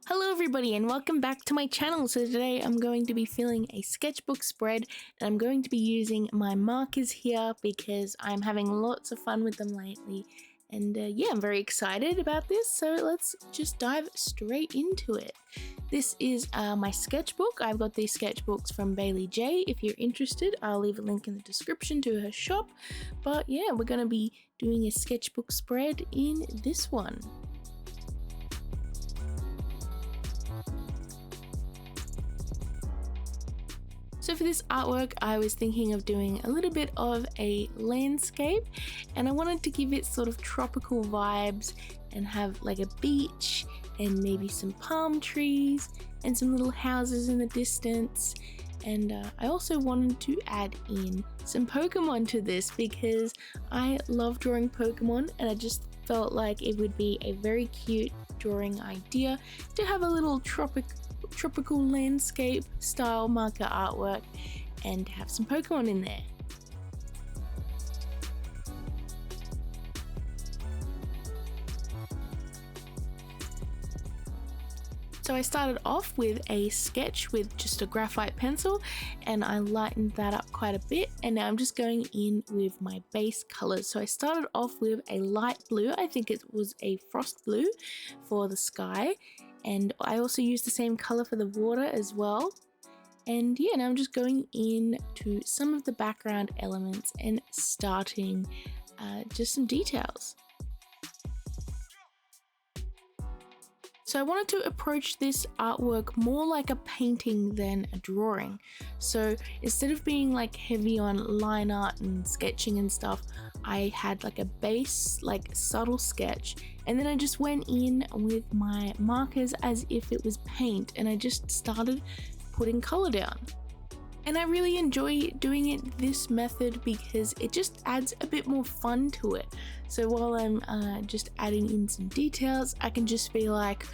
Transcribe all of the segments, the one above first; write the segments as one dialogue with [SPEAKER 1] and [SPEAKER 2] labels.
[SPEAKER 1] Hello everybody and welcome back to my channel. So today I'm going to be filling a sketchbook spread and I'm going to be using my markers here because I'm having lots of fun with them lately. And yeah, I'm very excited about this, so let's just dive straight into it. This is my sketchbook. I've got these sketchbooks from Bailey J. If you're interested, I'll leave a link in the description to her shop. But yeah, we're going to be doing a sketchbook spread in this one. So for this artwork, I was thinking of doing a little bit of a landscape and I wanted to give it sort of tropical vibes and have like a beach and maybe some palm trees and some little houses in the distance. And I also wanted to add in some Pokemon to this because I love drawing Pokemon and I just felt like it would be a very cute drawing idea to have a little tropical landscape style marker artwork and have some Pokemon in there. So I started off with a sketch with just a graphite pencil and I lightened that up quite a bit, and now I'm just going in with my base colors. So I started off with a light blue, I think it was a frost blue for the sky, and I also used the same color for the water as well. And yeah, now I'm just going in to some of the background elements and starting just some details. So I wanted to approach this artwork more like a painting than a drawing. So instead of being like heavy on line art and sketching and stuff, I had like a base, like subtle sketch, and then I just went in with my markers as if it was paint and I just started putting color down. And I really enjoy doing it this method because it just adds a bit more fun to it. So while I'm just adding in some details, I can just be like,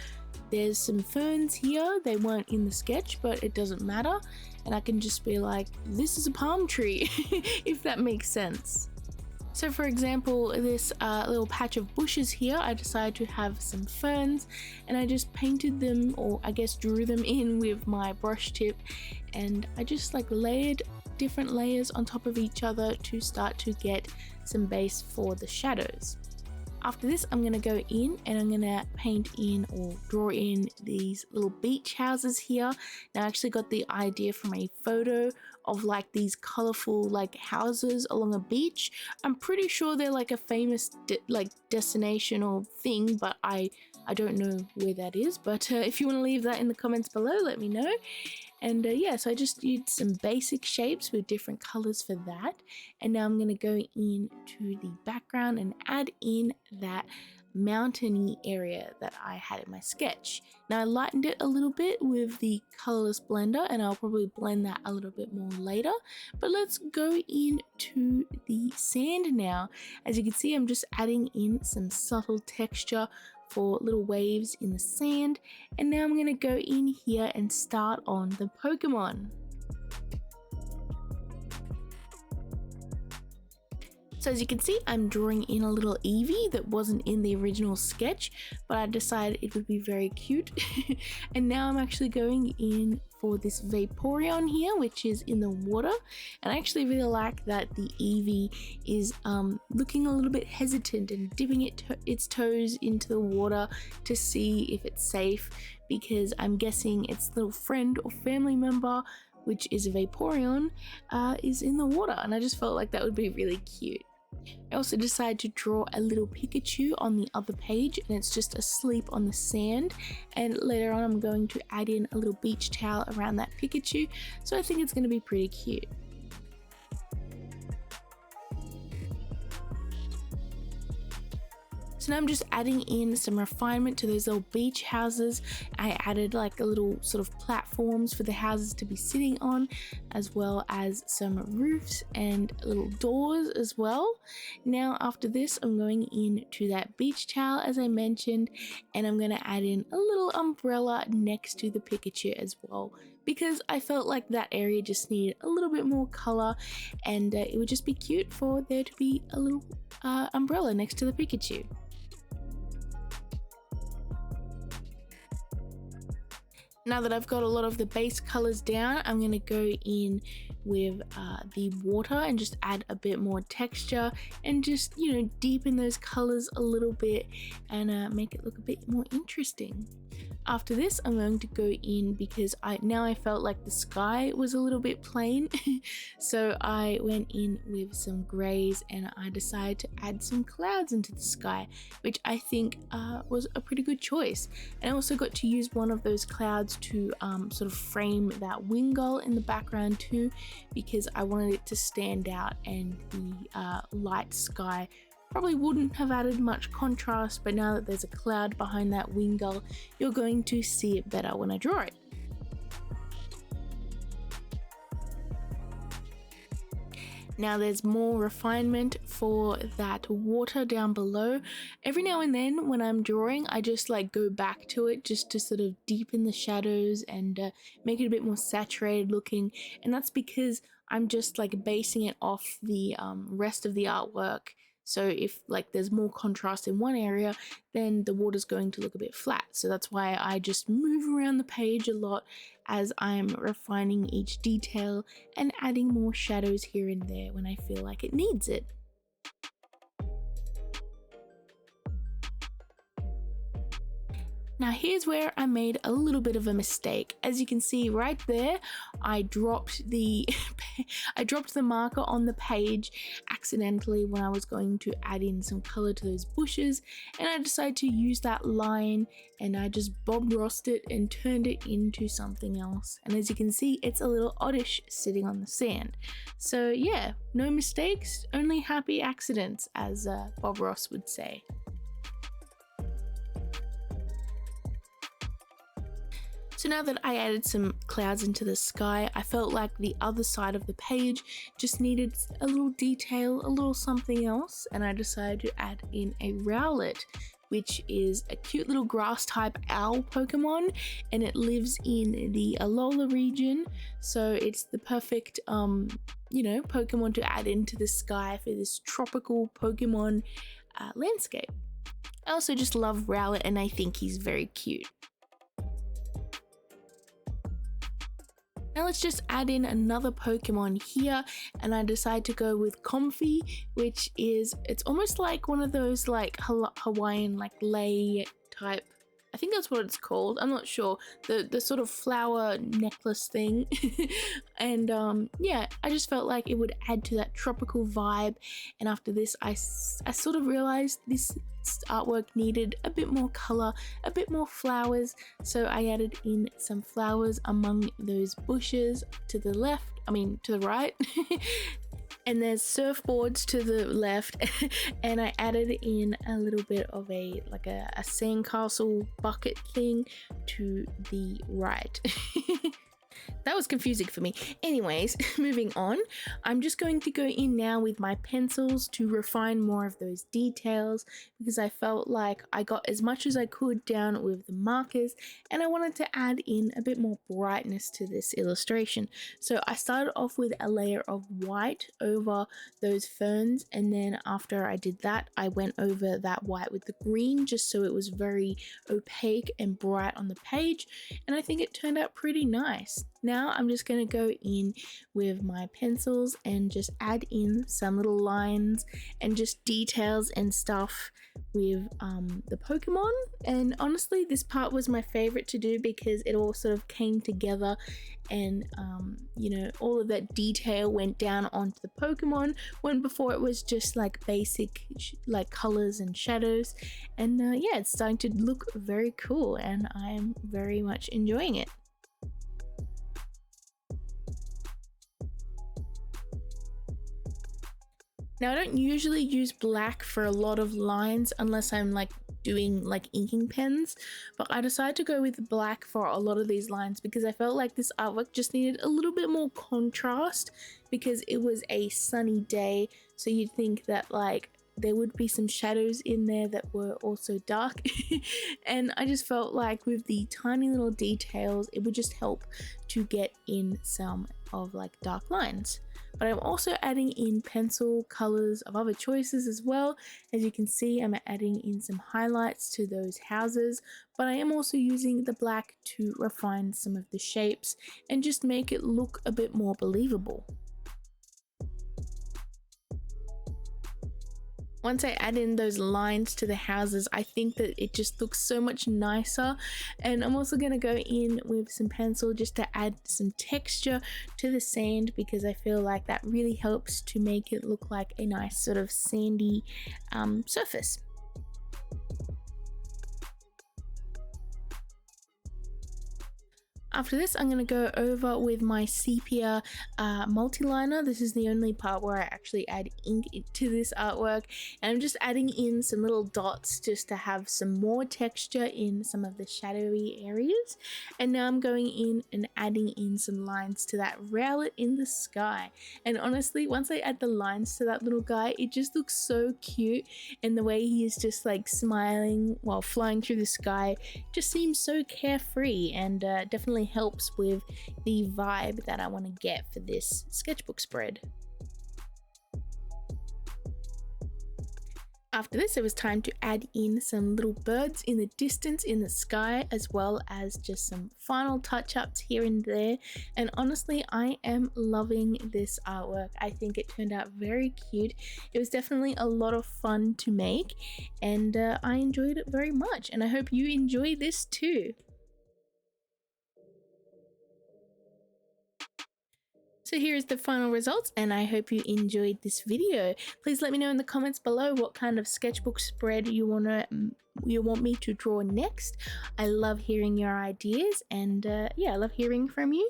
[SPEAKER 1] there's some ferns here, they weren't in the sketch, but it doesn't matter. And I can just be like, this is a palm tree, if that makes sense. So for example, this little patch of bushes here, I decided to have some ferns and I just painted them, or I guess drew them in with my brush tip, and I just like layered different layers on top of each other to start to get some base for the shadows. After this, I'm going to go in and I'm going to paint in or draw in these little beach houses here. Now I actually got the idea from a photo of like these colorful like houses along a beach. I'm pretty sure they're like a famous destination or thing, but I don't know where that is. But if you want to leave that in the comments below, let me know. And yeah, so I just used some basic shapes with different colors for that. And now I'm going to go into the background and add in that mountainy area that I had in my sketch. Now I lightened it a little bit with the colorless blender and I'll probably blend that a little bit more later. But let's go into the sand now. As you can see, I'm just adding in some subtle texture for little waves in the sand, and now I'm going to go in here and start on the Pokemon. So as you can see, I'm drawing in a little Eevee that wasn't in the original sketch, but I decided it would be very cute. And now I'm actually going in for this Vaporeon here, which is in the water. And I actually really like that the Eevee is looking a little bit hesitant and dipping its toes into the water to see if it's safe, because I'm guessing its little friend or family member, which is a Vaporeon, is in the water. And I just felt like that would be really cute. I also decided to draw a little Pikachu on the other page, and it's just asleep on the sand, and later on I'm going to add in a little beach towel around that Pikachu, so I think it's going to be pretty cute. So now I'm just adding in some refinement to those little beach houses. I added like a little sort of platforms for the houses to be sitting on, as well as some roofs and little doors as well. Now after this, I'm going into that beach towel as I mentioned, and I'm going to add in a little umbrella next to the Pikachu as well, because I felt like that area just needed a little bit more color, and it would just be cute for there to be a little umbrella next to the Pikachu. Now that I've got a lot of the base colors down, I'm going to go in with the water and just add a bit more texture and just, you know, deepen those colors a little bit and make it look a bit more interesting. After this, I'm going to go in because I felt like the sky was a little bit plain. So I went in with some grays and I decided to add some clouds into the sky, which I think was a pretty good choice. And I also got to use one of those clouds to sort of frame that wing gull in the background too, because I wanted it to stand out, and the light sky probably wouldn't have added much contrast, but now that there's a cloud behind that wing gull, you're going to see it better when I draw it. Now there's more refinement for that water down below. Every now and then when I'm drawing, I just like go back to it just to sort of deepen the shadows and make it a bit more saturated looking. And that's because I'm just like basing it off the rest of the artwork. So if like there's more contrast in one area, then the water's going to look a bit flat. So that's why I just move around the page a lot as I'm refining each detail and adding more shadows here and there when I feel like it needs it. Now here's where I made a little bit of a mistake. As you can see right there, I dropped the marker on the page accidentally when I was going to add in some color to those bushes, and I decided to use that line and I just Bob Rossed it and turned it into something else. And as you can see, it's a little oddish sitting on the sand. So yeah, no mistakes, only happy accidents, as Bob Ross would say. So now that I added some clouds into the sky, I felt like the other side of the page just needed a little detail, a little something else, and I decided to add in a Rowlet, which is a cute little grass type owl Pokemon, and it lives in the Alola region, so it's the perfect you know, Pokemon to add into the sky for this tropical Pokemon landscape. I also just love Rowlet and I think he's very cute. Now let's just add in another Pokemon here, and I decided to go with Comfy, which is, it's almost like one of those like Hawaiian like lei type, I think that's what it's called, I'm not sure, the sort of flower necklace thing. And yeah, I just felt like it would add to that tropical vibe, and after this I sort of realized this artwork needed a bit more color, a bit more flowers, so I added in some flowers among those bushes to the left, I mean to the right. And there's surfboards to the left, and I added in a little bit of a sandcastle bucket thing to the right. That was confusing for me. Anyways, moving on, I'm just going to go in now with my pencils to refine more of those details, because I felt like I got as much as I could down with the markers, and I wanted to add in a bit more brightness to this illustration. So I started off with a layer of white over those ferns, and then after I did that, I went over that white with the green just so it was very opaque and bright on the page, and I think it turned out pretty nice. Now I'm just going to go in with my pencils and just add in some little lines and just details and stuff with the Pokemon. And honestly, this part was my favorite to do because it all sort of came together, and you know, all of that detail went down onto the Pokemon, when before it was just like basic like colors and shadows. And yeah, it's starting to look very cool and I'm very much enjoying it. Now I don't usually use black for a lot of lines unless I'm like doing like inking pens, but I decided to go with black for a lot of these lines because I felt like this artwork just needed a little bit more contrast, because it was a sunny day, so you'd think that like there would be some shadows in there that were also dark. And I just felt like with the tiny little details it would just help to get in some of like dark lines. But I'm also adding in pencil colors of other choices as well. As you can see, I'm adding in some highlights to those houses, but I am also using the black to refine some of the shapes and just make it look a bit more believable. Once I add in those lines to the houses, I think that it just looks so much nicer. And I'm also going to go in with some pencil just to add some texture to the sand, because I feel like that really helps to make it look like a nice sort of sandy surface. After this, I'm going to go over with my sepia multi-liner. This is the only part where I actually add ink to this artwork, and I'm just adding in some little dots just to have some more texture in some of the shadowy areas. And now I'm going in and adding in some lines to that rowlet in the sky. And honestly, once I add the lines to that little guy, it just looks so cute, and the way he is just like smiling while flying through the sky just seems so carefree, and definitely helps with the vibe that I want to get for this sketchbook spread. After this, it was time to add in some little birds in the distance in the sky, as well as just some final touch-ups here and there. And honestly, I am loving this artwork. I think it turned out very cute. It was definitely a lot of fun to make, and I enjoyed it very much, and I hope you enjoy this too. So here's the final results, and I hope you enjoyed this video. Please let me know in the comments below what kind of sketchbook spread you want me to draw next. I love hearing your ideas, and yeah, I love hearing from you.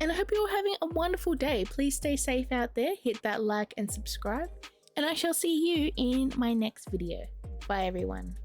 [SPEAKER 1] And I hope you're having a wonderful day. Please stay safe out there, hit that like and subscribe, and I shall see you in my next video. Bye everyone.